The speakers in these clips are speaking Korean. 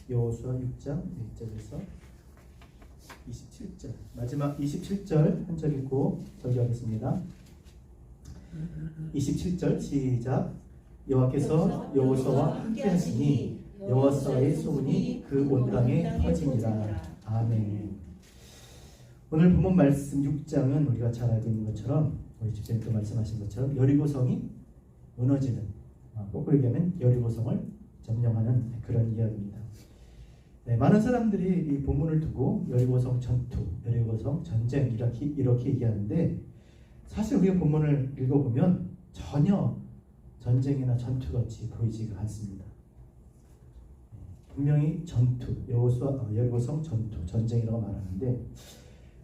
여호수아 6장 1절에서 27절, 마지막 27절 한 절 읽고 설교하겠습니다. 27절 시작. 여호와께서 여호수아와 함께 하시니 여호수아의 소문이 그 온 땅에 퍼지니라. 아멘. 오늘 본문 말씀 6장은 우리가 잘 알고 있는 것처럼, 우리 집사님도 말씀하신 것처럼 여리고성이 무너지는, 거꾸로 얘기하면 여리고성을 점령하는 그런 이야기입니다. 네, 많은 사람들이 이 본문을 두고 여리고성 전투, 여리고성 전쟁 이렇게 얘기하는데, 사실 우리가 본문을 읽어보면 전혀 전쟁이나 전투같이 보이지가 않습니다. 분명히 전투, 여리고성 전투, 전쟁이라고 말하는데,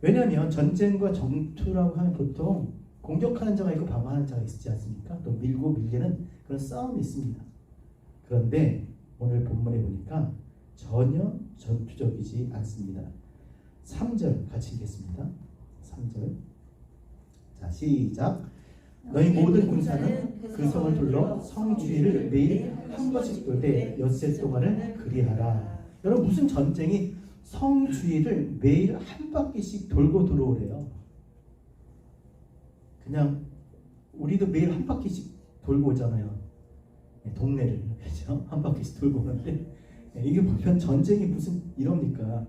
왜냐하면 전쟁과 전투라고 하면 보통 공격하는 자가 있고 방어하는 자가 있지 않습니까? 또 밀고 밀리는 그런 싸움이 있습니다. 그런데 오늘 본문에 보니까 전혀 전투적이지 않습니다. 3절 같이 읽겠습니다. 3절. 자, 시작. 너희 모든 군사는 그 성을 둘러 성 주위를 매일 한 번씩 돌되 엿새 동안을 그리하라. 여러분, 무슨 전쟁이 성 주위를 매일 한 바퀴씩 돌고 들어오래요. 그냥 우리도 매일 한 바퀴씩 돌고 오잖아요. 동네를, 그렇죠? 한 바퀴씩 돌고 오는데, 이게 보면 전쟁이 무슨 이럽니까?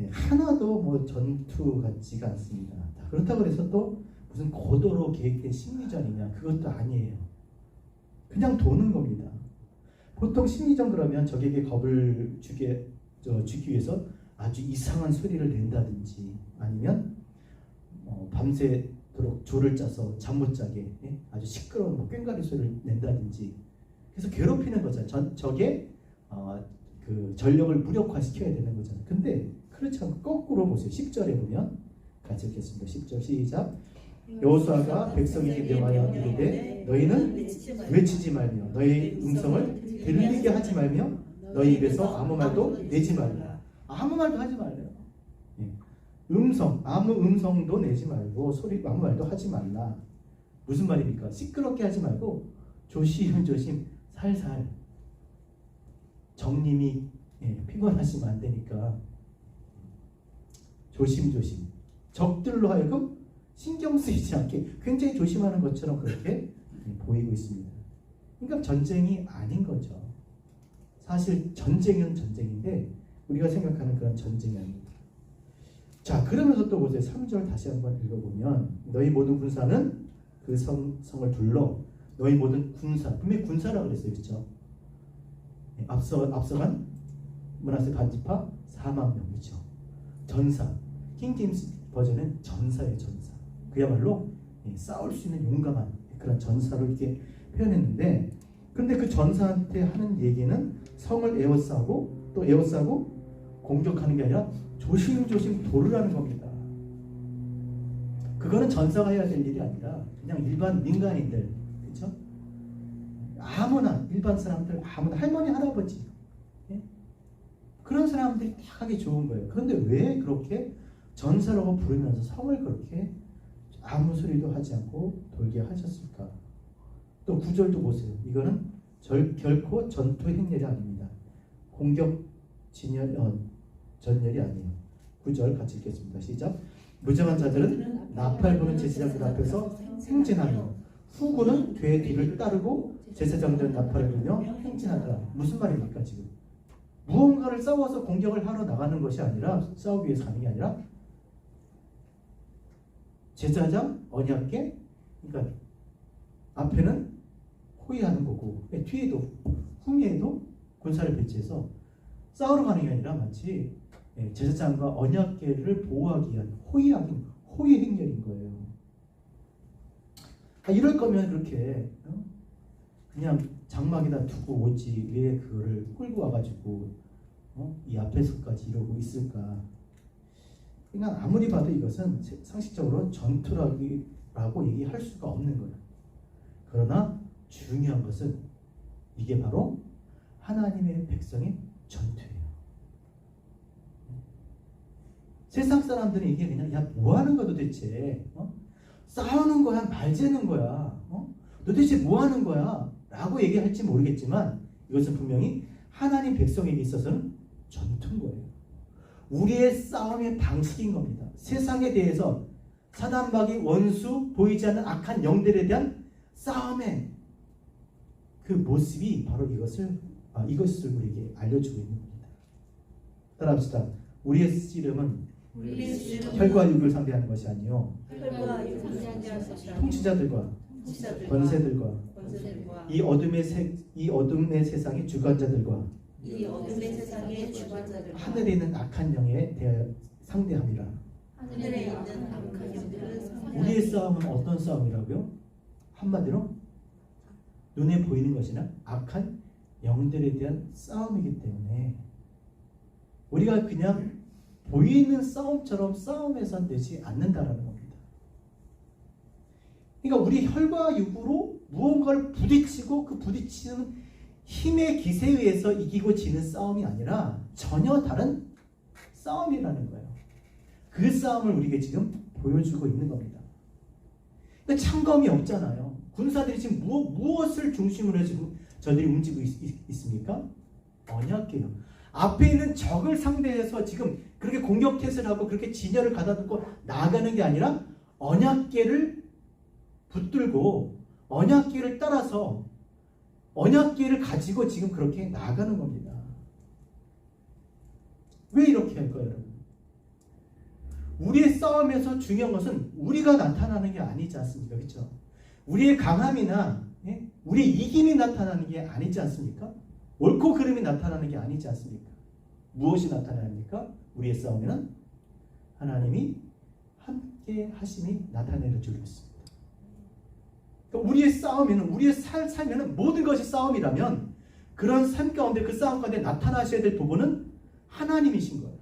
하나도 뭐 전투 같지가 않습니다. 그렇다고 해서 또 무슨 고도로 계획된 심리전이냐, 그것도 아니에요. 그냥 도는 겁니다. 보통 심리전 그러면 적에게 겁을 주기 위해서 아주 이상한 소리를 낸다든지, 아니면 밤새도록 조를 짜서 잠 못 자게 아주 시끄러운 꽹과리 소리를 낸다든지, 그래서 괴롭히는 거잖아요. 적의 그 전력을 무력화시켜야 되는 거잖아요. 근데 그렇지 않고 거꾸로 보세요. 10절에 보면 같이 읽겠습니다. 10절 시작. 여호수아가 백성에게 명하여 이르되 너희는 외치지 말며 너희 음성을 들리게 하지 말며 너희 입에서 아무 말도 내지 말라. 아무 말도 하지 말래요. 아무 음성도 내지 말고 아무 말도 하지 말라. 무슨 말입니까? 시끄럽게 하지 말고 조심조심 살살. 정님이 피곤하시면 안 되니까 조심조심. 적들로 하여금 신경 쓰이지 않게 굉장히 조심하는 것처럼 그렇게 보이고 있습니다. 그러니까 전쟁이 아닌 거죠. 사실 전쟁은 전쟁인데 우리가 생각하는 그런 전쟁이 아닙니다. 자, 그러면서 또 보세요. 3절 다시 한번 읽어보면 너희 모든 군사는 그 성을 둘러 너희 모든 군사, 분명히 군사라고 그랬어요. 그렇죠? 앞서간 므낫세 반지파 4만 명이죠. 전사, 킹제임스 버전은 전사예요. 전사. 그야말로 싸울 수 있는 용감한 그런 전사로 이렇게 표현했는데, 근데 그 전사한테 하는 얘기는 성을 에워싸고 또 에워싸고 공격하는 게 아니라 조심조심 도르라는 겁니다. 그거는 전사가 해야 될 일이 아니라 그냥 일반 민간인들, 그렇죠? 아무나, 일반 사람들, 아무나, 할머니 할아버지, 그런 사람들이 다 하기 좋은 거예요. 그런데 왜 그렇게 전사라고 부르면서 성을 그렇게 아무 소리도 하지 않고 돌게 하셨을까? 또 9절도 보세요. 이거는 결코 전투 행렬이 아닙니다. 공격 전열이 아니에요. 9절 같이 읽겠습니다. 시작. 무정한 자들은 나팔 부는 제사장들 앞에서 행진하며 후군은 그의 뒤를 따르고 제사장들은 나팔을 불며 행진하더라. 무슨 말입니까 지금? 무언가를 싸워서 공격을 하러 나가는 것이 아니라, 싸우기 위해서 하는 게 아니라 제사장, 언약궤, 그러니까 앞에는 호위하는 거고 뒤에도 후미에도 군사를 배치해서 싸우러 가는 게 아니라 마치 제사장과 언약궤를 보호하기 위한 호위 행렬인 거예요. 이럴 거면 그렇게 그냥 장막에다 두고 오지 왜 그거를 끌고 와가지고 이 앞에서까지 이러고 있을까? 그러니까 아무리 봐도 이것은 상식적으로 전투라고 얘기할 수가 없는 거예요. 그러나 중요한 것은 이게 바로 하나님의 백성의 전투예요. 세상 사람들은 이게 그냥 야 뭐 하는 거야 도대체? 싸우는 거야? 말재는 거야? 도대체 뭐 하는 거야? 라고 얘기할지 모르겠지만 이것은 분명히 하나님 백성에게 있어서는 전투인 거예요. 우리의 싸움의 방식인 겁니다. 세상에 대해서 사단마귀 원수 보이지 않는 악한 영들에 대한 싸움의 그 모습이 바로 이것을 우리에게 알려주고 있는 겁니다. 따라합시다. 우리의 씨름은 혈과 육을 상대하는 것이 아니요 통치자들과 권세들과 이 어둠의 세상의 주관자들과 하늘에 있는 악한 영에 대하여 상대함이라. 하늘에 있는 악한 영들을 상대하라. 우리의 싸움은 어떤 싸움이라고요? 한마디로 눈에 보이는 것이나 악한 영들에 대한 싸움이기 때문에 우리가 그냥 보이는 싸움처럼 싸움에서 되지 않는다라는 겁니다. 그러니까 우리 혈과 육으로 무언가를 부딪히고 그 부딪히는 힘의 기세에 의해서 이기고 지는 싸움이 아니라 전혀 다른 싸움이라는 거예요. 그 싸움을 우리에게 지금 보여주고 있는 겁니다. 그러니까 창검이 없잖아요. 군사들이 지금 무엇을 중심으로 지금 저들이 움직이고 있습니까? 언약궤요. 앞에 있는 적을 상대해서 지금 그렇게 공격태세를 하고 그렇게 진열을 가다듬고 나아가는 게 아니라 언약궤를 붙들고 언약궤를 따라서 언약궤를 가지고 지금 그렇게 나아가는 겁니다. 왜 이렇게 할까요, 여러분? 우리의 싸움에서 중요한 것은 우리가 나타나는 게 아니지 않습니까? 그렇죠? 우리의 강함이나 우리의 이김이 나타나는 게 아니지 않습니까? 옳고 그름이 나타나는 게 아니지 않습니까? 무엇이 나타나야 합니까? 우리의 싸움에는 하나님이 함께 하심이 나타내려 주고 있습니다. 그러니까 우리의 싸움에는 우리의 삶에는 모든 것이 싸움이라면 그런 삶 가운데 그 싸움 가운데 나타나셔야 될 부분은 하나님이신 거예요.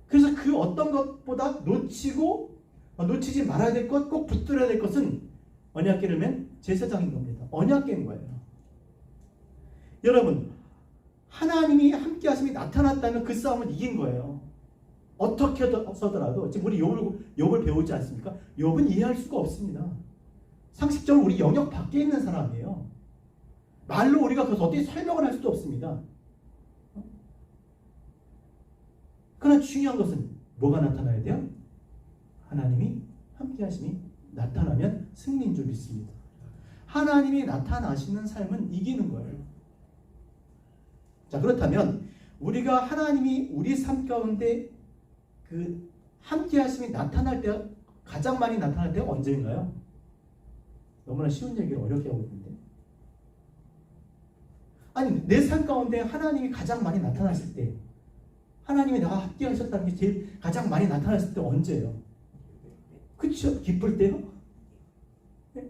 그래서 그 어떤 것보다 놓치지 말아야 될 것, 꼭 붙들어야 될 것은 언약궤를 맨 제사장인 겁니다. 언약궤인 거예요. 여러분, 하나님이 함께 하심이 나타났다면 그 싸움은 이긴 거예요. 어떻게 써더라도 지금 우리 욥을 배우지 않습니까? 욥은 이해할 수가 없습니다. 상식적으로 우리 영역 밖에 있는 사람이에요. 말로 우리가 그것을 어떻게 설명을 할 수도 없습니다. 그러나 중요한 것은 뭐가 나타나야 돼요? 하나님이 함께 하심이 나타나면 승리인 줄 믿습니다. 하나님이 나타나시는 삶은 이기는 거예요. 자, 그렇다면 우리가 하나님이 우리 삶 가운데 그 함께 하심이 나타날 때가 가장 많이 나타날 때가 언제인가요? 너무나 쉬운 얘기를 어렵게 하고 있는데, 아니 내 삶 가운데 하나님이 가장 많이 나타났을 때, 하나님이 나와 함께 하셨다는 게 제일 가장 많이 나타났을 때 언제예요? 그쵸? 기쁠 때요?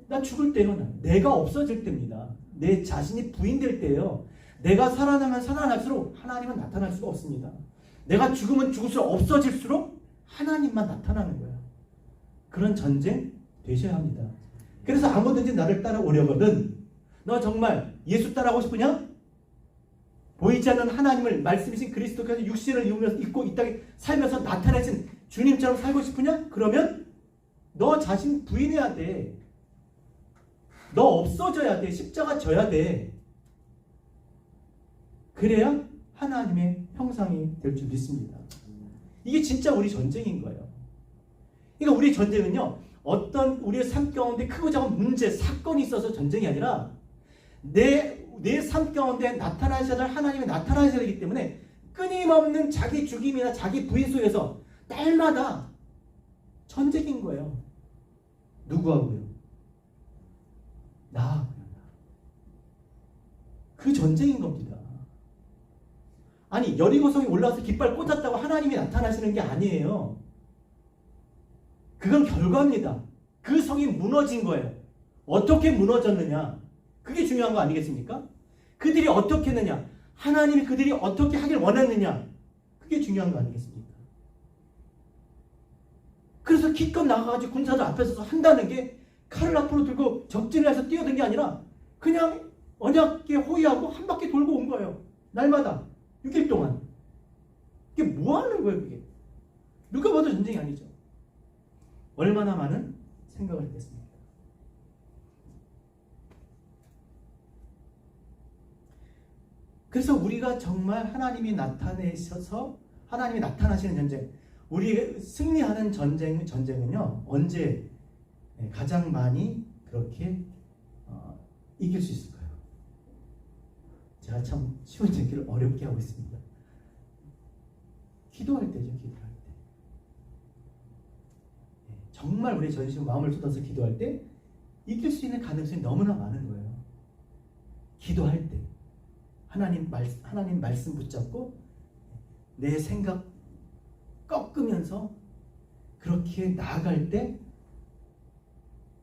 나 죽을 때요. 내가 없어질 때입니다. 내 자신이 부인될 때예요. 내가 살아나면 살아날수록 하나님은 나타날 수가 없습니다. 내가 죽으면 죽을수록 없어질수록 하나님만 나타나는 거예요. 그런 전쟁 되셔야 합니다. 그래서 아무든지 나를 따라오려거든 너 정말 예수 따라하고 싶으냐? 보이지 않는 하나님을 말씀이신 그리스도께서 육신을 입고 이 땅에 살면서 나타내신 주님처럼 살고 싶으냐? 그러면 너 자신 부인해야 돼. 너 없어져야 돼. 십자가 져야 돼. 그래야 하나님의 형상이 될 줄 믿습니다. 이게 진짜 우리 전쟁인 거예요. 그러니까 우리 전쟁은요, 어떤 우리의 삶 가운데 크고 작은 문제, 사건이 있어서 전쟁이 아니라 내 삶 가운데 나타나셔야 될 하나님이 나타나셔야 되기 때문에 끊임없는 자기 죽임이나 자기 부인 속에서 날마다 전쟁인 거예요. 누구하고요? 나하고요. 그 전쟁인 겁니다. 아니 여리고성이 올라와서 깃발 꽂았다고 하나님이 나타나시는 게 아니에요. 그건 결과입니다. 그 성이 무너진 거예요. 어떻게 무너졌느냐? 그게 중요한 거 아니겠습니까? 그들이 어떻게 했느냐? 하나님이 그들이 어떻게 하길 원했느냐? 그게 중요한 거 아니겠습니까? 그래서 기껏 나가가지고 군사들 앞에 서서 한다는 게 칼을 앞으로 들고 적진을 해서 뛰어든 게 아니라 그냥 언약궤 호위하고 한 바퀴 돌고 온 거예요. 날마다 6일 동안. 이게 뭐 하는 거예요, 그게? 누가 봐도 전쟁이 아니죠. 얼마나 많은 생각을 했겠습니까? 그래서 우리가 정말 하나님이 나타내셔서 하나님이 나타나시는 전쟁, 우리 승리하는 전쟁은요 언제 가장 많이 그렇게 이길 수 있을까요? 제가 참 쉬운 얘기를 어렵게 하고 있습니다. 기도할 때죠. 기도할 때. 정말 우리 전심 마음을 쏟아서 기도할 때 이길 수 있는 가능성이 너무나 많은 거예요. 기도할 때 하나님 말씀 붙잡고 내 생각 꺾으면서 그렇게 나아갈 때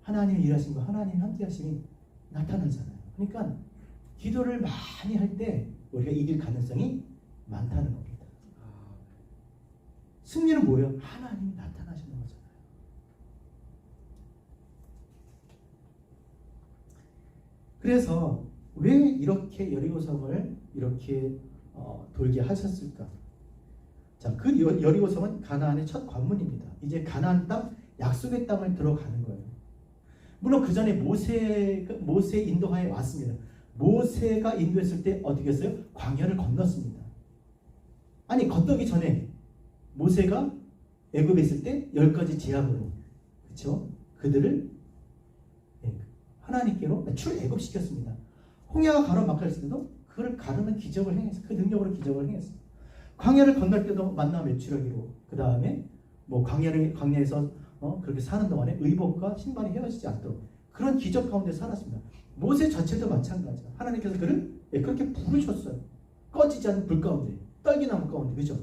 하나님의 일하신 거, 하나님의 함께하심이 나타나잖아요. 그러니까 기도를 많이 할 때 우리가 이길 가능성이 많다는 겁니다. 승리는 뭐예요? 하나님이 나타나시는 거잖아요. 그래서 왜 이렇게 여리고성을 이렇게 돌게 하셨을까? 자, 그 여리고성은 가나안의 첫 관문입니다. 이제 가나안 땅, 약속의 땅을 들어가는 거예요. 물론 그 전에 모세 인도하에 왔습니다. 모세가 인도했을 때 어떻게 했어요? 광야를 건넜습니다. 아니 건너기 전에 모세가 애굽에 있을 때 10가지 재앙으로, 그렇죠? 그들을 하나님께로 출애굽시켰습니다. 홍해가 가로막혔을 때도 그를 가르는 기적을 행했어요. 그 능력으로 기적을 행했어요. 광야를 건널 때도 만나 매출하기로, 그 다음에 뭐 광야에서 그렇게 사는 동안에 의복과 신발이 헤어지지 않도록 그런 기적 가운데 살았습니다. 모세 자체도 마찬가지야. 하나님께서 그를 그렇게 부르셨어요. 꺼지지 않는 불 가운데, 떨기나무 가운데, 그죠?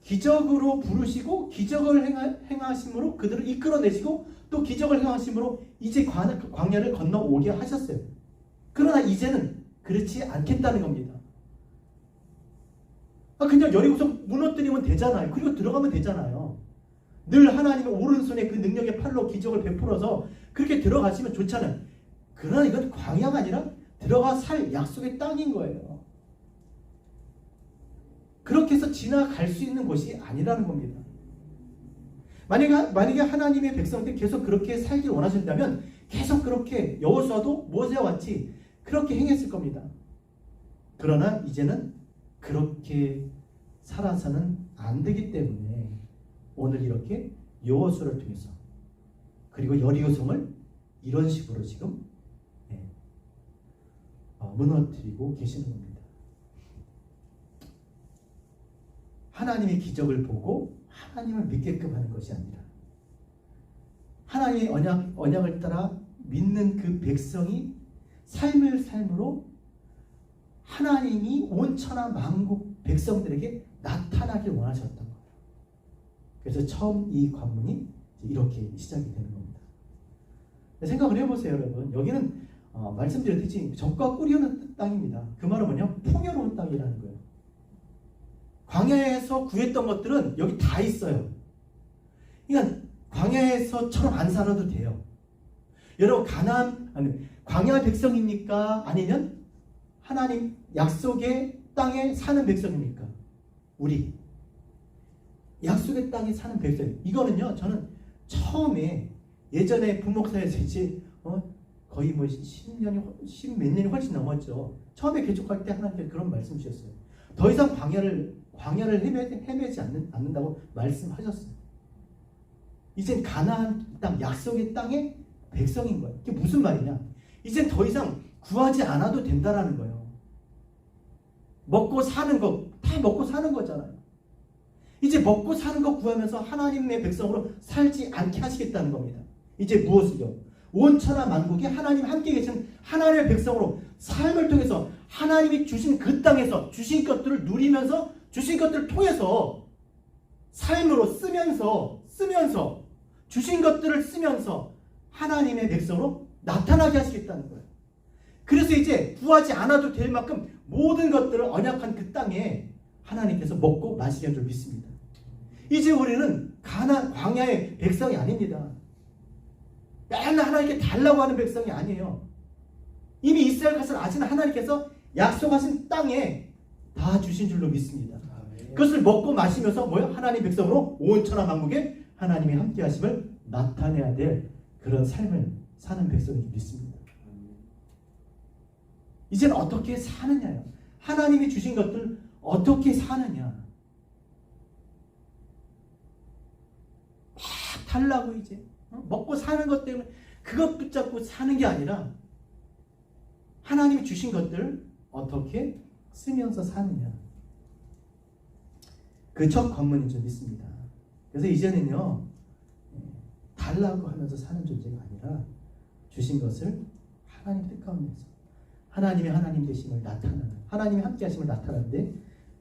기적으로 부르시고 기적을 행하심으로 그들을 이끌어내시고 또 기적을 행하심으로 이제 광야를 건너오게 하셨어요. 그러나 이제는 그렇지 않겠다는 겁니다. 그냥 여리고성 무너뜨리면 되잖아요. 그리고 들어가면 되잖아요. 늘 하나님의 오른손에 그 능력의 팔로 기적을 베풀어서 그렇게 들어가시면 좋잖아요. 그러나 이건 광야가 아니라 들어가 살 약속의 땅인 거예요. 그렇게 해서 지나갈 수 있는 곳이 아니라는 겁니다. 만약에 하나님의 백성들 계속 그렇게 살길 원하신다면 계속 그렇게 여호수아도 모세와 같이 그렇게 행했을 겁니다. 그러나 이제는 그렇게 살아서는 안 되기 때문에 오늘 이렇게 여호수아를 통해서 그리고 여리고성을 이런 식으로 지금 무너뜨리고 계시는 겁니다. 하나님의 기적을 보고 하나님을 믿게끔 하는 것이 아니라 하나님의 언약을 따라 믿는 그 백성이 삶으로 하나님이 온 천하 만국 백성들에게 나타나길 원하셨던 거예요. 그래서 처음 이 관문이 이렇게 시작이 되는 겁니다. 생각을 해보세요, 여러분. 여기는 말씀드렸듯이 적과 꿀이 흐르는 땅입니다. 그 말은 뭐냐? 풍요로운 땅이라는 거예요. 광야에서 구했던 것들은 여기 다 있어요. 그러니까 광야에서처럼 안 살아도 돼요. 여러분 광야 백성입니까? 아니면 하나님 약속의 땅에 사는 백성입니까? 우리 약속의 땅에 사는 백성. 이거는요, 저는 처음에 예전에 부목사에서 이제 거의 뭐 10몇 년이 훨씬 넘었죠. 처음에 개척할 때 하나님께서 그런 말씀 주셨어요. 더 이상 광야를 헤매지 않는다고 말씀하셨어요. 이젠 가나안 땅, 약속의 땅의 백성인 거예요. 이게 무슨 말이냐? 이젠 더 이상 구하지 않아도 된다라는 거예요. 먹고 사는 거, 다 먹고 사는 거잖아요. 이제 먹고 사는 거 구하면서 하나님의 백성으로 살지 않게 하시겠다는 겁니다. 이제 무엇을요? 온 천하 만국에 하나님 함께 계신 하나님의 백성으로 삶을 통해서 하나님이 주신 그 땅에서 주신 것들을 누리면서 주신 것들을 통해서 삶으로 쓰면서 주신 것들을 쓰면서 하나님의 백성으로 나타나게 하시겠다는 거예요. 그래서 이제 구하지 않아도 될 만큼 모든 것들을 언약한 그 땅에 하나님께서 먹고 마시게 할 줄 믿습니다. 이제 우리는 광야의 백성이 아닙니다. 맨날 하나님께 달라고 하는 백성이 아니에요. 이미 이스라엘 가서 아시는 하나님께서 약속하신 땅에 다 주신 줄로 믿습니다. 그것을 먹고 마시면서 하나님 백성으로 온 천하 만국에 하나님의 함께 하심을 나타내야 될 그런 삶을 사는 백성인 줄 믿습니다. 이제는 어떻게 사느냐요. 하나님이 주신 것들 어떻게 사느냐. 막 달라고 이제 먹고 사는 것 때문에 그것 붙잡고 사는 게 아니라 하나님이 주신 것들 어떻게 쓰면서 사느냐. 그 첫 관문인 줄 믿습니다. 그래서 이제는요, 달라고 하면서 사는 존재가 아니라 주신 것을 하나님 뜻 가운데서 하나님의 하나님 되심을 나타나는, 하나님이 함께 하심을 나타나는데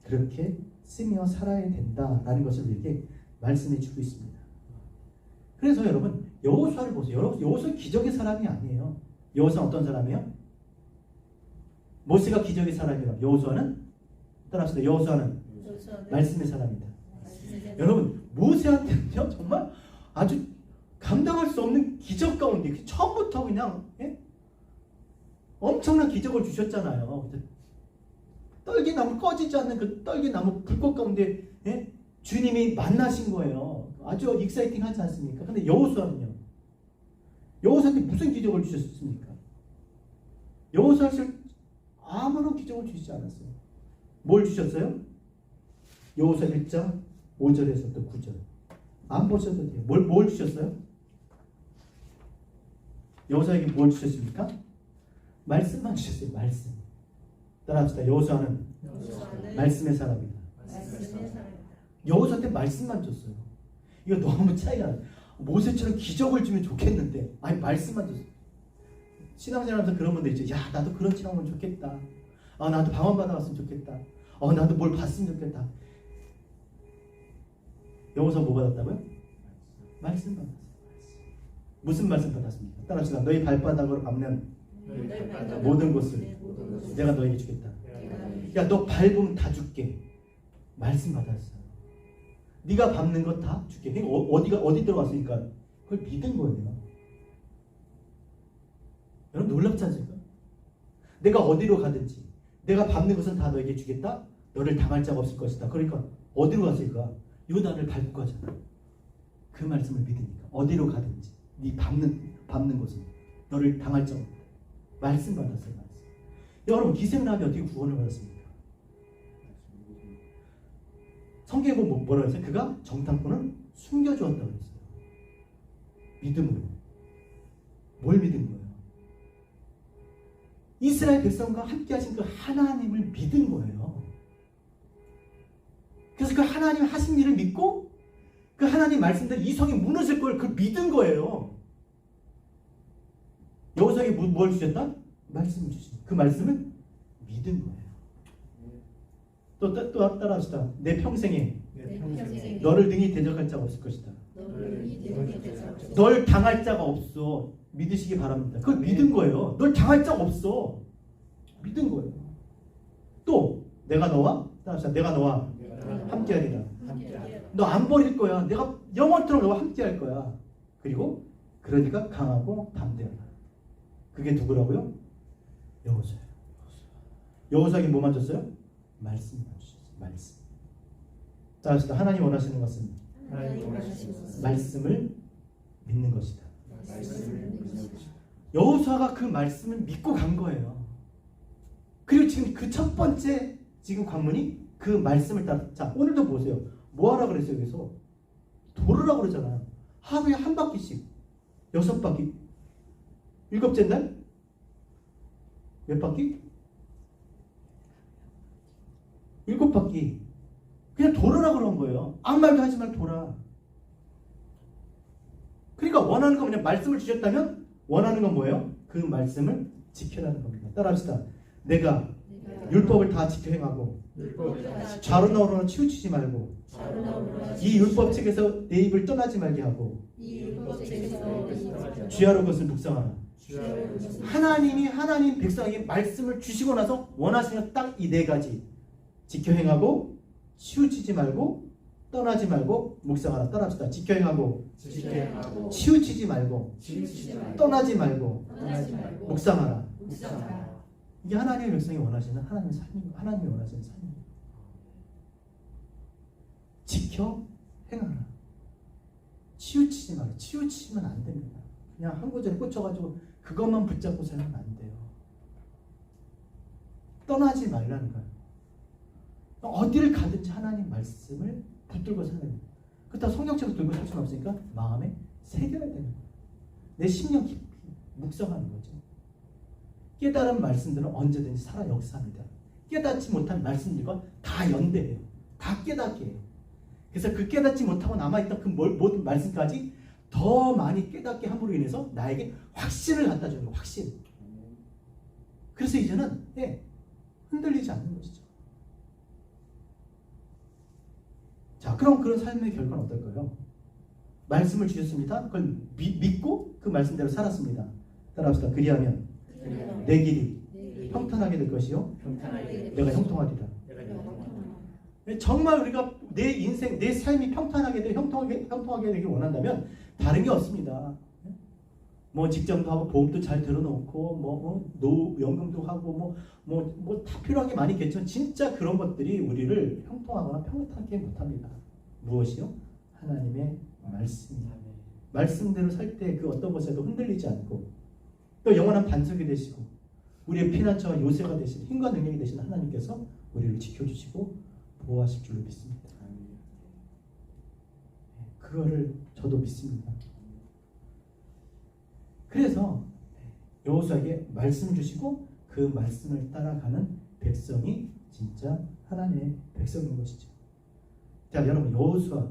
그렇게 쓰며 살아야 된다라는 것을 우리에게 말씀해 주고 있습니다. 그래서 여러분 여호수아를 보세요. 여호수아 기적의 사람이 아니에요. 여호수아는 어떤 사람이에요? 모세가 기적의 사람이라 여호수아는 따라합시다. 여호수아는 말씀의 사람이다. 여러분 모세한테는요 정말 아주 감당할 수 없는 기적 가운데 처음부터 그냥 엄청난 기적을 주셨잖아요. 떨기나무 꺼지지 않는 그 떨기나무 불꽃 가운데 주님이 만나신 거예요. 아주 익사이팅하지 않습니까? 근데 여호수아는요. 여호수아한테 무슨 기적을 주셨습니까? 여호수아를 아무런 기적을 주시지 않았어요. 뭘 주셨어요? 여호수아 1장 5절에서부터 9절. 안 보셔도 돼요. 뭘 주셨어요? 여호수아에게 뭘 주셨습니까? 말씀만 주셨어요. 말씀. 따라합시다. 여호수아는 말씀의 사람이다. 여호수아한테 말씀만 줬어요. 이거 너무 차이가 나요. 모세처럼 기적을 주면 좋겠는데 아니 말씀만 줬어요. 신앙생활하면서 그런 분들 있죠. 야 나도 그런 체험하면 좋겠다. 아 나도 방언 받아왔으면 좋겠다. 나도 뭘 봤으면 좋겠다. 여호수아 뭐 받았다고요? 말씀 받았어요. 무슨 말씀 받았습니까? 따라합시다. 너희 발바닥으로 밟는 모든 것을 내가 너에게 주겠다. 야 너 밟으면 다 줄게. 말씀 받았어요. 네가 밟는 것 다 줄게. 그러니까 어디 들어갔으니까 그걸 믿은 거예요. 여러분 놀랍지 않습니까? 내가 어디로 가든지 내가 밟는 것은 다 너에게 주겠다. 너를 당할 자가 없을 것이다. 그러니까 어디로 갔을까? 요단을 밟고 가잖아. 그 말씀을 믿으니까 어디로 가든지 네 밟는 것은 너를 당할 자가 없다. 말씀 받았어요. 말씀. 여러분 기생람이 어떻게 구원을 받았습니까? 성경에 보면 뭐라고 했어요? 그가 정탐꾼을 숨겨주었다고 했어요. 믿음으로. 뭘 믿은 거예요? 이스라엘 백성과 함께 하신 그 하나님을 믿은 거예요. 그래서 그 하나님 하신 일을 믿고 그 하나님 말씀대로 이 성이 무너질 걸 그걸 믿은 거예요. 여호수아에게 뭘 주셨다? 말씀을 주신 그 말씀을 믿은 거예요. 또 따라합시다. 내 평생에 너를 능히 대적할 자가 없을 것이다. 널 당할 자가 없어. 믿으시기 바랍니다. 그걸 믿은 거예요. 널 당할 자가 없어. 믿은 거예요. 또 내가 너와 따라합시다. 내가 너와 함께하리라. 너 안 버릴 거야. 내가 영원토록 너와 함께할 거야. 그리고 그러니까 강하고 담대하라. 그게 누구라고요? 여호수아예요. 여호수아에게 뭐만 줬어요? 말씀만 주셨어요. 말씀. 자, 하나님 원하시는 것은 말씀을 믿는 것이다. 여호수아가 그 말씀을 믿고 간 거예요. 그리고 지금 그 첫 번째 지금 관문이 그 말씀을 따라. 자, 오늘도 보세요. 뭐 하라 그랬어요? 여기서 돌으라 그러잖아요. 하루에 한 바퀴씩 6바퀴. 7째 날 몇 바퀴? 7바퀴. 그냥 돌으라 그런 거예요. 아무 말도 하지 말고 돌아. 그러니까 원하는 건 그냥 말씀을 주셨다면 원하는 건 뭐예요? 그 말씀을 지켜라는 겁니다. 따라합시다. 내가 율법을 다 지켜 행하고 좌로나 우로나 치우치지 말고 이 율법책에서 내 입을 떠나지 말게 하고 주야로 그것을 묵상하라. 하나님이 하나님 백성에게 말씀을 주시고 나서 원하시는 딱 이 4가지 지켜 행하고 치우치지 말고 떠나지 말고 묵상하라. 따라합시다. 지켜 행하고 치우치지 말고 떠나지 말고 묵상하라. 이게 하나님의 백성이 원하시는 하나님의 삶입니다. 하나님이 원하시는 삶입니다. 지켜 행하라. 치우치지 마라. 치우치면 안 됩니다. 그냥 한 구절에 꽂혀가지고 그것만 붙잡고 살면 안 돼요. 떠나지 말라는 거예요. 어디를 가든지 하나님 말씀을 붙들고 사는 거예요. 그렇다고 성경책을 들고 살 수는 없으니까 마음에 새겨야 되는 거예요. 내 심령 깊이 묵상하는 거죠. 깨달은 말씀들은 언제든지 살아 역사합니다. 깨닫지 못한 말씀들과 다 연대해요. 다 깨닫게 해요. 그래서 그 깨닫지 못하고 남아있던 그 모든 말씀까지 더 많이 깨닫게 함으로 인해서 나에게 확신을 갖다 주는 거예요. 확신. 그래서 이제는 흔들리지 않는 것이죠. 자, 그럼 그런 삶의 결과는 어떨까요? 말씀을 주셨습니다. 그걸 믿고 그 말씀대로 살았습니다. 따라합시다. 그리하면 내 길이 평탄하게 될 것이요 내가 형통하리라. 정말 우리가 내 인생, 내 삶이 평탄하게 형통하게 되길 원한다면 다른 게 없습니다. 뭐 직장도 하고 보험도 잘 들어놓고 연금도 하고 다 필요한 게 많이 있겠지만 진짜 그런 것들이 우리를 형통하거나 평탄하게 못합니다. 무엇이요? 하나님의 말씀입니다. 말씀대로 살 때 그 어떤 것에도 흔들리지 않고 또 영원한 반석이 되시고 우리의 피난처와 요새가 되시는 힘과 능력이 되시는 하나님께서 우리를 지켜주시고 보호하실 줄로 믿습니다. 그거를 저도 믿습니다. 그래서 여호수아에게 말씀을 주시고 그 말씀을 따라가는 백성이 진짜 하나님의 백성인 것이죠. 자, 여러분, 여호수아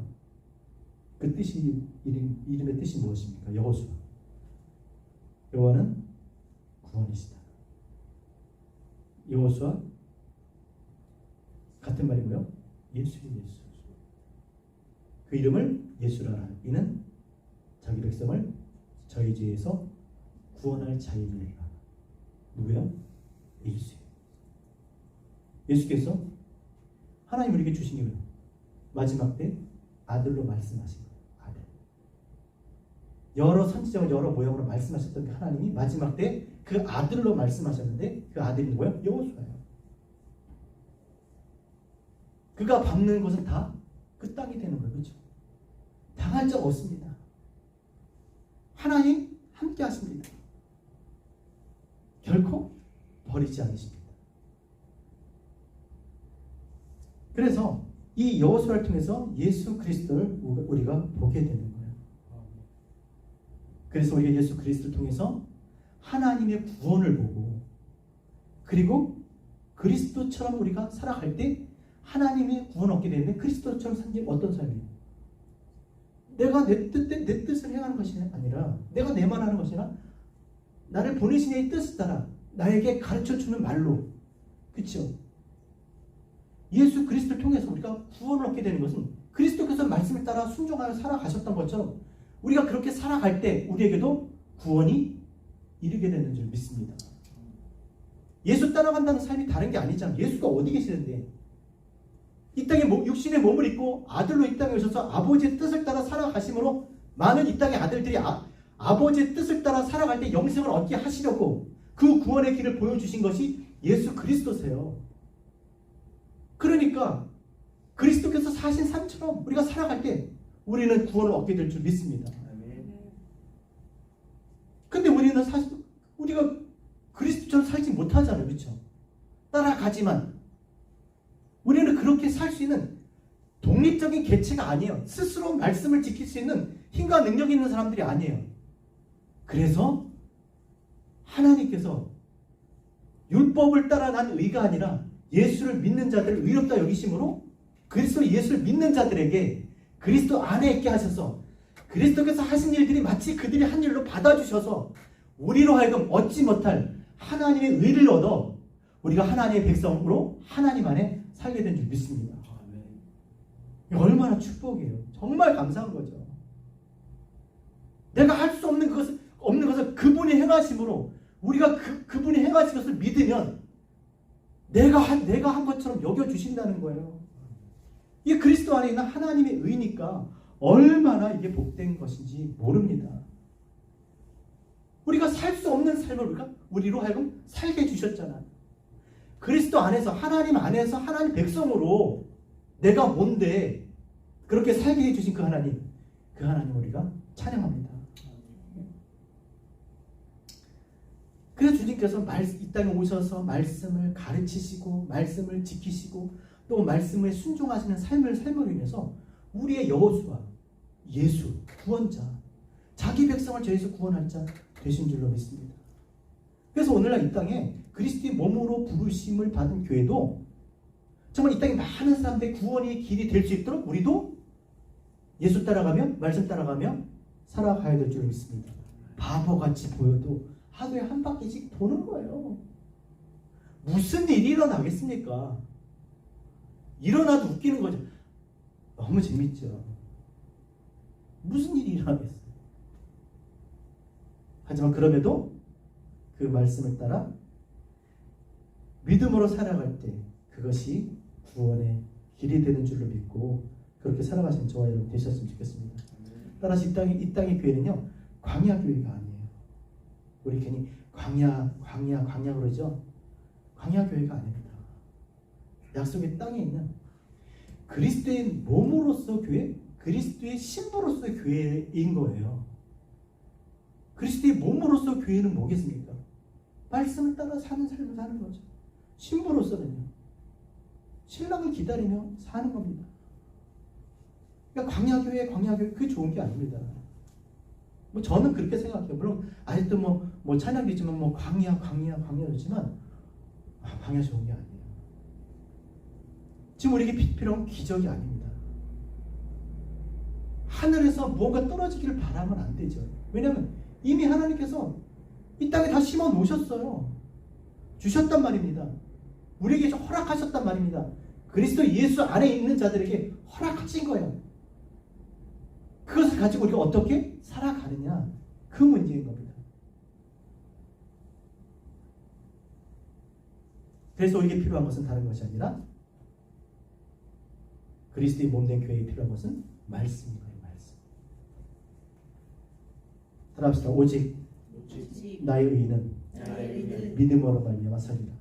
그 뜻이 이름의 뜻이 무엇입니까? 여호수아. 여호와는 구원이시다. 여호수아 같은 말이고요. 예수의 예수. 그 이름을 예수라라. 이는 자기 백성을 저희 죄에서 구원할 자임이라. 누구요? 예수예요. 예수께서 하나님 우리에게 주신 게 뭐예요? 마지막 때 아들로 말씀하신 거예요. 아들. 여러 선지자와 여러 모형으로 말씀하셨던 그 하나님이 마지막 때 그 아들로 말씀하셨는데 그 아들이 누구예요? 여호수아예요. 그가 밟는 것은 다 그 땅이 되는 거예요. 그렇죠? 당할 적 없습니다. 하나님 함께 하십니다. 결코 버리지 않으십니다. 그래서 이 여호수아를 통해서 예수 그리스도를 우리가 보게 되는 거예요. 그래서 우리가 예수 그리스도를 통해서 하나님의 구원을 보고 그리고 그리스도처럼 우리가 살아갈 때 하나님의 구원을 얻게 되는데 그리스도처럼 사는 게 어떤 삶이에요? 내가 내 뜻을 행하는 것이 아니라 내가 내 말 하는 것이 아니라 나를 보내신 이의 뜻을 따라 나에게 가르쳐주는 말로, 그렇죠? 예수 그리스도를 통해서 우리가 구원을 얻게 되는 것은 그리스도께서 말씀을 따라 순종하여 살아가셨던 것처럼 우리가 그렇게 살아갈 때 우리에게도 구원이 이르게 되는 줄 믿습니다. 예수 따라간다는 삶이 다른 게 아니잖아요. 예수가 어디 계시는데 이 땅에 육신의 몸을 입고 아들로 이 땅에 오셔서 아버지의 뜻을 따라 살아가심으로 많은 이 땅의 아들들이 아버지의 뜻을 따라 살아갈 때 영생을 얻게 하시려고 그 구원의 길을 보여주신 것이 예수 그리스도세요. 그러니까 그리스도께서 사신 삶처럼 우리가 살아갈 때 우리는 구원을 얻게 될 줄 믿습니다. 근데 우리는 사실 우리가 그리스도처럼 살지 못하잖아요. 그렇죠? 따라가지만 우리는 그렇게 살 수 있는 독립적인 개체가 아니에요. 스스로 말씀을 지킬 수 있는 힘과 능력이 있는 사람들이 아니에요. 그래서 하나님께서 율법을 따라 난 의가 아니라 예수를 믿는 자들을 의롭다 여기심으로 그리스도 예수를 믿는 자들에게 그리스도 안에 있게 하셔서 그리스도께서 하신 일들이 마치 그들이 한 일로 받아주셔서 우리로 하여금 얻지 못할 하나님의 의를 얻어 우리가 하나님의 백성으로 하나님 안에 살게 된 줄 믿습니다. 얼마나 축복이에요. 정말 감사한 거죠. 내가 할 수 없는 것을 그분이 행하심으로 우리가 그분이 행하신 것을 믿으면 내가 한 것처럼 여겨주신다는 거예요. 이게 그리스도 안에 있는 하나님의 의니까 얼마나 이게 복된 것인지 모릅니다. 우리가 살 수 없는 삶을 우리로 하여금 살게 해주셨잖아요. 그리스도 안에서 하나님 안에서 하나님 백성으로 내가 뭔데 그렇게 살게 해주신 그 하나님 우리가 찬양합니다. 그래서 주님께서 이 땅에 오셔서 말씀을 가르치시고 말씀을 지키시고 또 말씀에 순종하시는 삶으로 인해서 우리의 여호수아, 예수, 구원자, 자기 백성을 죄에서 구원할 자 되신 줄로 믿습니다. 그래서 오늘날 이 땅에 그리스도의 몸으로 부르심을 받은 교회도 정말 이 땅에 많은 사람들의 구원의 길이 될 수 있도록 우리도 예수 따라가며 말씀 따라가며 살아가야 될 줄 믿습니다. 바보같이 보여도 하루에 한 바퀴씩 도는 거예요. 무슨 일이 일어나겠습니까? 일어나도 웃기는 거죠. 너무 재밌죠. 무슨 일이 일어나겠어요? 하지만 그럼에도 그 말씀을 따라 믿음으로 살아갈 때 그것이 구원의 길이 되는 줄로 믿고 그렇게 살아가신 저와 여러분 되셨으면 좋겠습니다. 따라서 이 땅의 교회는요, 광야 교회가 아니에요. 우리 괜히 광야 그러죠. 광야 교회가 아닙니다. 약속의 땅에 있는 그리스도의 몸으로서 교회, 그리스도의 신부로서 교회인 거예요. 그리스도의 몸으로서 교회는 뭐겠습니까? 말씀을 따라 사는 삶을 사는 거죠. 신부로서는요, 신랑을 기다리며 사는 겁니다. 그러니까 광야교회 그게 좋은 게 아닙니다. 뭐 저는 그렇게 생각해요. 물론 아직도 뭐 찬양도 있지만 뭐 광야지만 광야 좋은 게 아니에요. 지금 우리에게 필요한 기적이 아닙니다. 하늘에서 무언가 떨어지기를 바라면 안 되죠. 왜냐하면 이미 하나님께서 이 땅에 다 심어 놓으셨어요. 주셨단 말입니다. 우리에게 허락하셨단 말입니다. 그리스도 예수 안에 있는 자들에게 허락하신 거예요. 그것을 가지고 우리가 어떻게 살아가느냐, 그 문제인 겁니다. 그래서 우리에게 필요한 것은 다른 것이 아니라 그리스도의 몸된 교회에 필요한 것은 말씀인 거예요. 말씀. 따라합시다. 오직 나의 의는 믿음으로 말미암아 살리라.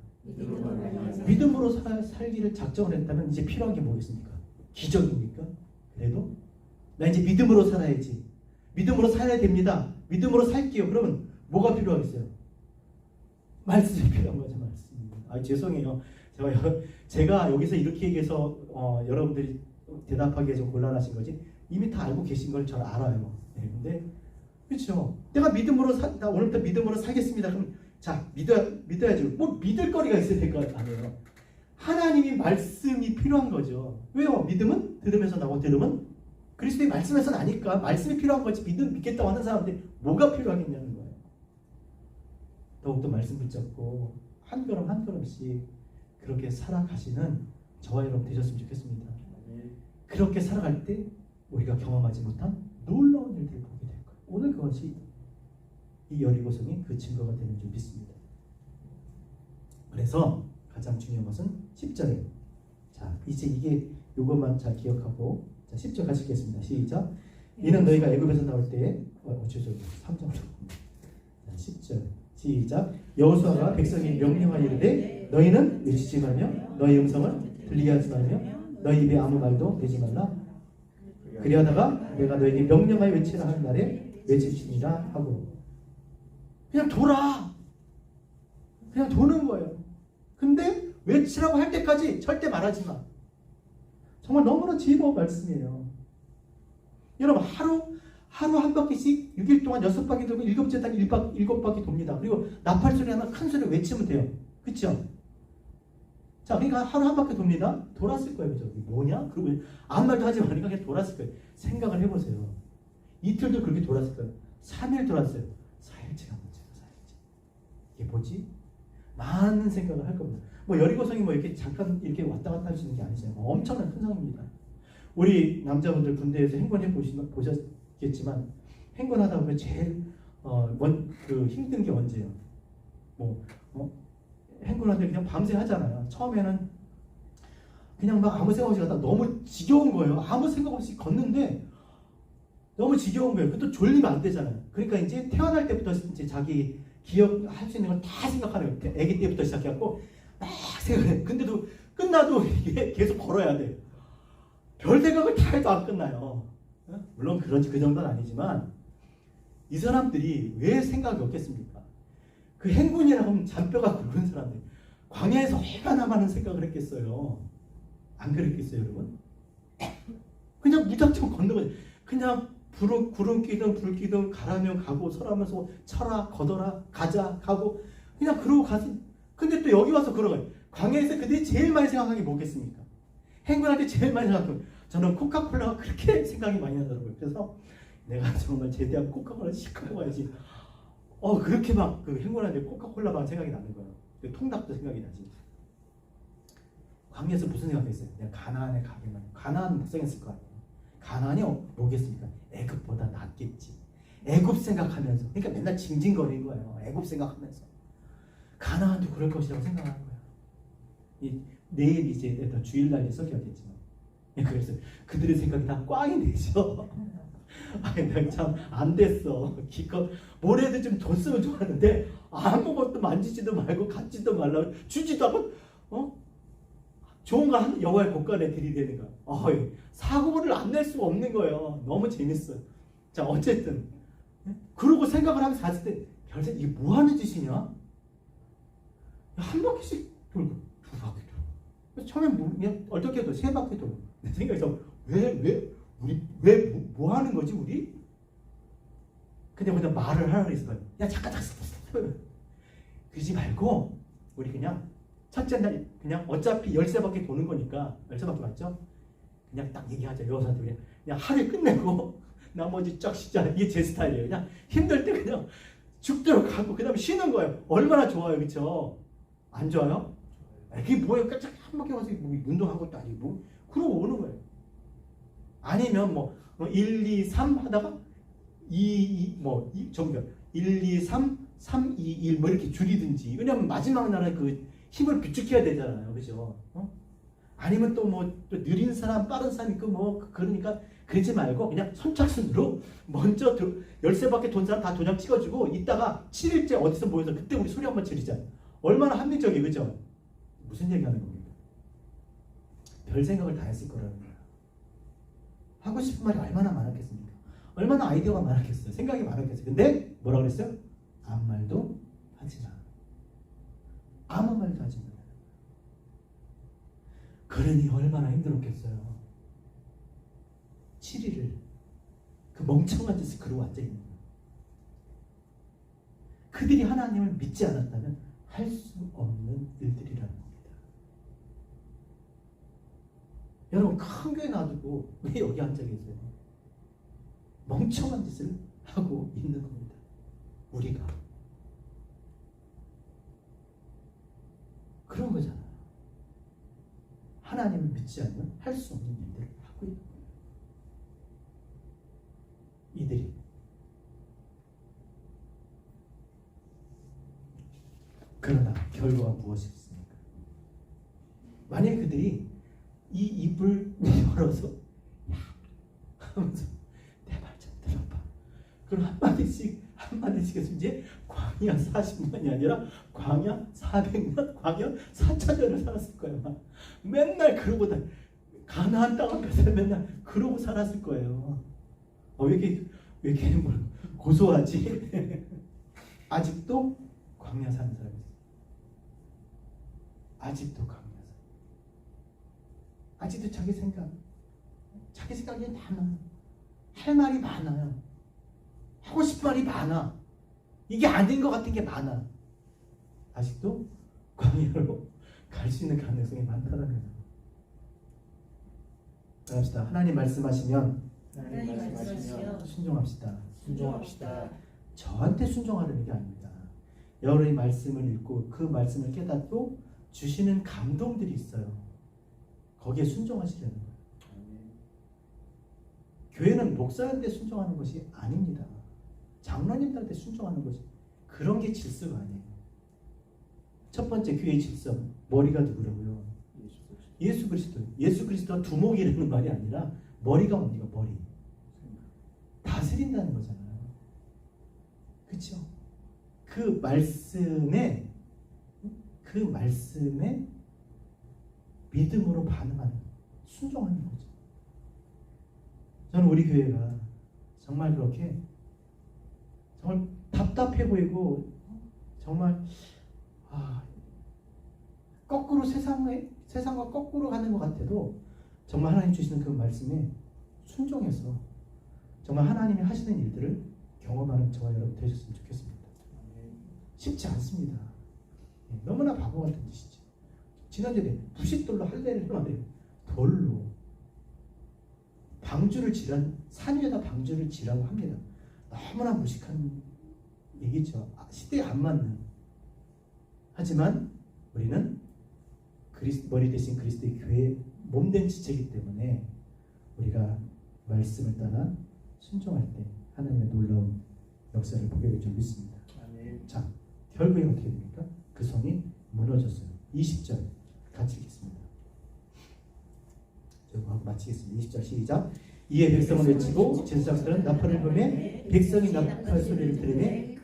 믿음으로 살기를 작정을 했다면 이제 필요한 게 뭐겠습니까? 기적입니까? 그래도 나 이제 믿음으로 살아야지. 믿음으로 살아야 됩니다. 믿음으로 살게요. 그러면 뭐가 필요하겠어요? 말씀이 필요한 거죠. 말씀. 죄송해요. 제가 여기서 이렇게 얘기해서 여러분들이 대답하기에 좀 곤란하신 거지. 이미 다 알고 계신 걸 저는 알아요. 네, 근데 그렇죠. 내가 믿음으로 나 오늘부터 믿음으로 살겠습니다. 그럼 자 믿어야지. 뭐 믿을 거리가 있어야 될 거 아니에요. 하나님이 말씀이 필요한 거죠. 왜요? 믿음은 들으면서 나고 들으면 그리스도의 말씀에서 나니까 말씀이 필요한 거지. 믿겠다고 하는 사람들이 뭐가 필요하겠냐는 거예요. 더욱더 말씀 붙잡고 한 걸음 한 걸음씩 그렇게 살아가시는 저와 여러분 되셨으면 좋겠습니다. 그렇게 살아갈 때 우리가 경험하지 못한 놀라운 일들을 보게 될 거예요. 오늘 그것이 이 여리고성이 그 증거가 되는 줄 믿습니다. 그래서 가장 중요한 것은 10절에 자 이제 이게 요것만 잘 기억하고 자 10절 같이 읽겠습니다. 시작. 이는 너희가 애굽에서 나올 때에 3절 자 10절 시작. 여호수아가 백성이 명령하여 이르되 너희는 외치지 말며 너희 음성을 들리게 하지 말며 너희 입에 아무 말도 내지 말라. 그리하다가 내가 너희에게 명령하여 외치라 하는 날에 외치시니라 하고 그냥 돌아. 그냥 도는 거예요. 근데 외치라고 할 때까지 절대 말하지 마. 정말 너무나 지혜로운 말씀이에요. 여러분 하루 한 바퀴씩 6일 동안 6바퀴 돌고 7째 달 7바퀴 돕니다. 그리고 나팔 소리 하나 큰 소리 외치면 돼요. 그렇죠? 자, 그러니까 하루 한 바퀴 돕니다. 돌았을 거예요. 그죠? 뭐냐? 그리고 아무 말도 하지 말니까 그냥 돌았을 거예요. 생각을 해보세요. 이틀도 그렇게 돌았을 거예요. 3일 돌았어요. 4일째가 문제가 4일째. 이게 뭐지? 많은 생각을 할 겁니다. 뭐 여리고성이 뭐 이렇게 잠깐 이렇게 왔다 갔다 할 수 있는 게 아니잖아요. 엄청난 큰 성입니다. 우리 남자분들 군대에서 행군해 보셨겠지만 행군하다 보면 제일 힘든 게 언제예요? 행군하는데 그냥 밤새 하잖아요. 처음에는 그냥 막 아무 생각 없이 가다가 너무 지겨운 거예요. 아무 생각 없이 걷는데 너무 지겨운 거예요. 그것도 졸리면 안 되잖아요. 그러니까 이제 태어날 때부터 이제 자기 기억할 수 있는 걸 다 생각하는 거예요. 아기 때부터 시작해갖고 막 생각해. 근데도 끝나도 이게 계속 걸어야 돼요. 별 생각을 다 해도 안 끝나요. 물론 그 정도는 아니지만 이 사람들이 왜 생각이 없겠습니까? 그 행군이라고 하면 잔뼈가 굵은 사람들. 광야에서 얼마나 많은 생각을 했겠어요. 안 그랬겠어요, 여러분? 그냥 무작정 걷는 거지. 그냥 구름 끼든 불 끼든 가라면 가고 서라면서 쳐라 걷어라 가자 가고 그냥 그러고 가서. 근데 또 여기 와서 그런 거예요. 광야에서 그들이 제일 많이 생각한 게 뭐겠습니까? 행군할 때 제일 많이 생각한 저는 코카콜라가 그렇게 생각이 많이 나더라고요. 그래서 내가 정말 제대한 코카콜라 시켜 먹어야지. 그렇게 막 그 행군할 때 코카콜라만 생각이 나는 거예요. 통닭도 생각이 나지. 광야에서 무슨 생각했어요? 내가 가나안에 가기만. 가나안 묵상했을 거 아니에요. 가나안이 뭐겠습니까? 애굽보다 낫겠지. 애굽 생각하면서. 그러니까 맨날 징징거리는 거예요. 애굽 생각하면서. 가나안도 그럴 것이라고 생각하는 거예요. 내일 이제 주일날에 설교하겠지만. 그래서 그들의 생각이 다 꽝이 되죠. 아니, 내가 참 안 됐어. 기껏 뭐래도 좀 줬으면 좋았는데 아무것도 만지지도 말고 갖지도 말라고 주지도 않고 좋은 거 한 여호와의 곳간에 들이대는 거야. 사고를 안 낼 수가 없는 거예요. 너무 재밌어요. 자, 어쨌든 그러고 생각을 하면서 갔을 때 별생 이게 뭐 하는 짓이냐? 한 바퀴씩 돌고 두 바퀴 돌고 처음에 그냥 어떻게도 세 바퀴 돌고 내 생각에서 뭐 하는 거지 우리? 근데 그냥 말을 하라 그랬어요. 야 잠깐 그러지 말고 우리 그냥 첫째 날 그냥 어차피 13바퀴 도는 거니까 13바퀴 맞죠? 그냥 딱 얘기하자. 여사들 그냥 하루 끝내고 나머지 쫙 쉬자. 이게 제 스타일이에요. 그냥 힘들 때 그냥 죽도록 가고 그 다음에 쉬는 거예요. 얼마나 좋아요, 그렇죠? 안 좋아요? 그게 뭐예요? 깜짝 한 바퀴 와서 뭐 운동한 것도 아니고 그러고 오는 거예요. 아니면 1, 2, 3 하다가 1, 2, 3, 3, 2, 1 이렇게 줄이든지. 왜냐면 마지막 날은 그 힘을 비축해야 되잖아요, 그죠? 아니면 또 또 느린 사람, 빠른 사람 있고 그러니까 그러지 말고 그냥 선착순으로 먼저 13바퀴 돈 사람 다 도장 찍어주고 이따가 7일째 어디서 모여서 그때 우리 소리 한번 지르자. 얼마나 합리적이에요, 그죠? 무슨 얘기하는 겁니까? 별 생각을 다 했을 거라는 거예요. 하고 싶은 말이 얼마나 많았겠습니까? 얼마나 아이디어가 많았겠어요? 생각이 많았겠어요? 근데 뭐라 그랬어요? 아무 말도 하지 마. 아무 말도 하지 마. 그러니 얼마나 힘들었겠어요. 7일을 그 멍청한 짓을 그러고 앉아있는 거예요. 그들이 하나님을 믿지 않았다면 할 수 없는 일들이라는 겁니다. 여러분 큰 교회 놔두고 왜 여기 앉아 계세요? 멍청한 짓을 하고 있는 겁니다. 우리가 그런 거잖아요. 하나님을 믿지 않으면 할 수 없는 일들을 하고 있는 거예요. 이들이 그러나 결과가 무엇이겠습니까? 만약에 그들이 이 입을 열어서 야 하면서 내 말 좀 들어봐. 그럼 한마디씩 해서 이제 광야 40년이 아니라 광야 400년, 광야 4,000년을 살았을 거예요. 맨날 그러고 가나안 땅 앞에서 맨날 그러고 살았을 거예요. 왜 이렇게 고소하지? 아직도 광야 사는 사람이 있어요. 아직도 광야 사는. 아직도 자기 생각이 많아. 할 말이 많아요. 하고 싶은 말이 많아. 이게 아닌 것 같은 게 많아. 아직도 광야로 갈 수 있는 가능성이 많다는 거예요. 합시다. 하나님 말씀하시면 순종합시다. 저한테 순종하려는 게 아닙니다. 여러분이 말씀을 읽고 그 말씀을 깨닫고 주시는 감동들이 있어요. 거기에 순종하시려는 거예요. 교회는 목사한테 순종하는 것이 아닙니다. 장로님들한테 순종하는 것이 그런 게 질서가 아니에요. 첫 번째 교회의 질서, 머리가 누구라고요? 예수 그리스도. 예수 그리스도가 두목이라는 말이 아니라 머리가 뭡니까? 머리. 다스린다는 거잖아요. 그렇죠? 그 말씀에 믿음으로 반응하는, 순종하는 거죠. 저는 우리 교회가 정말 그렇게 정말 답답해 보이고 정말 거꾸로 세상과 거꾸로 가는 것 같아도 정말 하나님 주시는 그 말씀에 순종해서 정말 하나님이 하시는 일들을 경험하는 저와 여러분 되셨으면 좋겠습니다. 쉽지 않습니다. 너무나 바보 같은 짓이죠. 지난주에 부싯돌로 할례를 하는데 돌로 방주를 지란 산 위에다 방주를 지라고 합니다. 너무나 무식한 얘기죠. 시대에 안 맞는. 하지만 우리는 머리 대신 그리스도의 교회의 몸된 지체이기 때문에 우리가 말씀을 따라 순종할 때 하나님의 놀라운 역사를 보게 될 줄 믿습니다. 자, 결국에 어떻게 됩니까? 그 성이 무너졌어요. 20절 같이 읽겠습니다. 저거 마치겠습니다. 20절 시작. 이에 백성을 외치고 제사장들은 나팔을 불매 백성이 나팔 소리를 들으매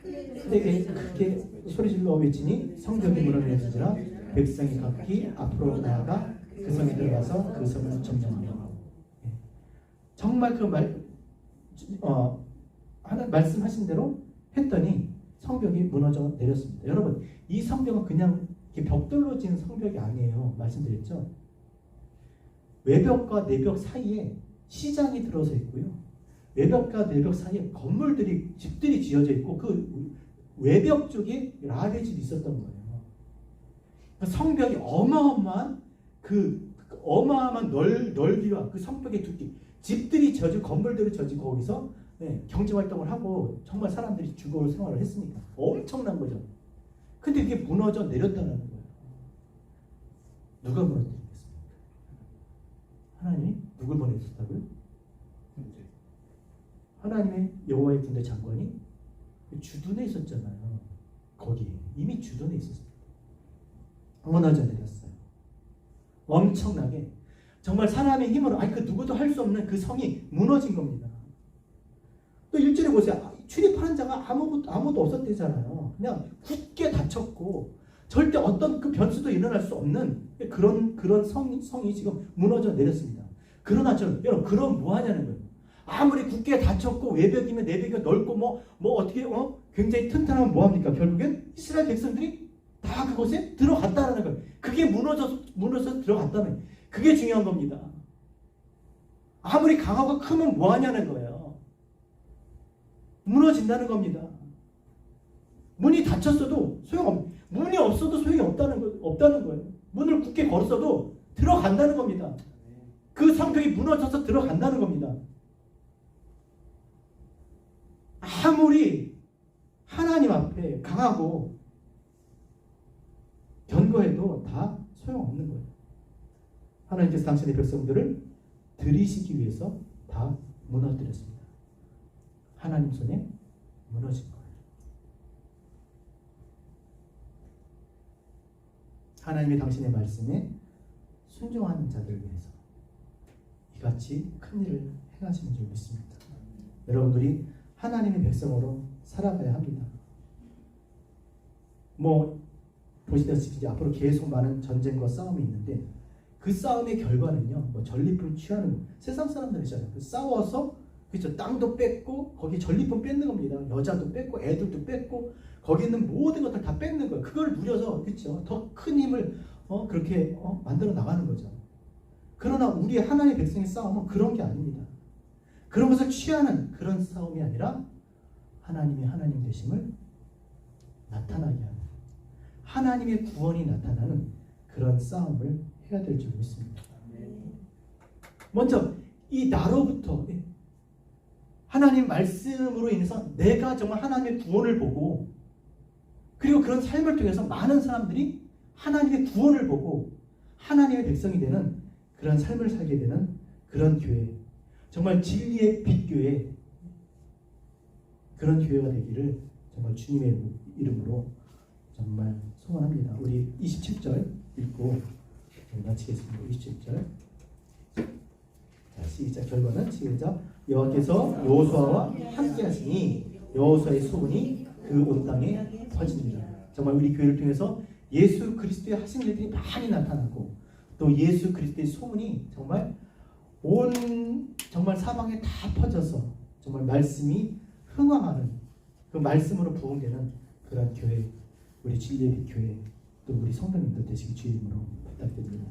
크게 소리질러 외치니 성벽이 무너졌으나 백성이 각기 앞으로 나아가 그 성에 들어가서 그 성을 점령하고. 정말 그 하나 말씀하신 대로 했더니 성벽이 무너져 내렸습니다. 여러분, 이 성벽은 그냥 벽돌로 지은 성벽이 아니에요. 말씀드렸죠. 외벽과 내벽 사이에 시장이 들어서 있고요. 외벽과 내벽 사이에 건물들이 집들이 지어져 있고 그 외벽 쪽에 라합의 집이 있었던 거예요. 성벽이 어마어마한 넓이와 그 성벽의 두께, 집들이 지어지고 건물들이 지어지고 거기서 경제 활동을 하고 정말 사람들이 주거 생활을 했으니까 엄청난 거죠. 근데 이게 무너져 내렸다는 거예요. 누가 무너뜨렸겠습니까? 하나님이 누굴 보내셨다고요? 하나님의 여호와의 군대 장관이 주둔에 있었잖아요. 거기에 이미 주둔에 있었습니다. 무너져 내렸어요. 엄청나게 정말 사람의 힘으로 그 누구도 할 수 없는 그 성이 무너진 겁니다. 또 1절에 보세요. 출입하는 자가 아무도 없었대잖아요. 그냥 굳게 닫혔고 절대 어떤 그 변수도 일어날 수 없는 그런 성이 지금 무너져 내렸습니다. 그러나 여러분 그럼 뭐 하냐는 거예요. 아무리 굳게 닫혔고 외벽이면 내벽이 넓고 뭐 어떻게 굉장히 튼튼하면 뭐 합니까? 결국엔 이스라엘 백성들이 다 그곳에 들어갔다라는 거예요. 그게 무너져서 들어갔다는 그게 중요한 겁니다. 아무리 강하고 크면 뭐 하냐는 거예요. 무너진다는 겁니다. 문이 닫혔어도 문이 없어도 소용이 없다는 거예요. 문을 굳게 걸었어도 들어간다는 겁니다. 그 성벽이 무너져서 들어간다는 겁니다. 아무리 하나님 앞에 강하고 견고해도 다 소용없는 거예요. 하나님께서 당신의 백성들을 들이시기 위해서 다 무너뜨렸습니다. 하나님 손에 무너진 거예요. 하나님이 당신의 말씀에 순종하는 자들을 위해서 이같이 큰 일을 행하시는 줄 믿습니다. 여러분들이 하나님의 백성으로 살아가야 합니다. 보시다시피 이제 앞으로 계속 많은 전쟁과 싸움이 있는데 그 싸움의 결과는요, 전리품 취하는 세상 사람들이잖아요. 싸워서 그렇죠, 땅도 뺏고 거기 전리품 뺏는 겁니다. 여자도 뺏고 애들도 뺏고 거기 있는 모든 것들 다 뺏는 거예요. 그걸 누려서 그렇죠, 더 큰 힘을 그렇게 만들어 나가는 거죠. 그러나 우리 하나님의 백성의 싸움은 그런 게 아닙니다. 그런 것을 취하는 그런 싸움이 아니라 하나님의 하나님 되심을 나타나게 하는, 하나님의 구원이 나타나는 그런 싸움을 해야 될 줄 믿습니다. 먼저 이 나로부터 하나님 말씀으로 인해서 내가 정말 하나님의 구원을 보고, 그리고 그런 삶을 통해서 많은 사람들이 하나님의 구원을 보고 하나님의 백성이 되는 그런 삶을 살게 되는 그런 교회, 정말 진리의 빛교회, 그런 교회가 되기를 정말 주님의 이름으로 정말 소원합니다. 우리 27절 읽고 마치겠습니다. 27절. 자, 시작. 결과는 시작. 여호와께서 여호수아와 함께 하시니 여호수아의 소문이 그 온 땅에 퍼집니다. 정말 우리 교회를 통해서 예수 그리스도의 하신 일들이 많이 나타나고 또 예수 그리스도의 소문이 정말 정말 사방에 다 퍼져서 정말 말씀이 흥황하는, 그 말씀으로 부흥되는 그런 교회, 우리 진리의 교회 또 우리 성도님들 되시기 주의 이름으로 부탁드립니다.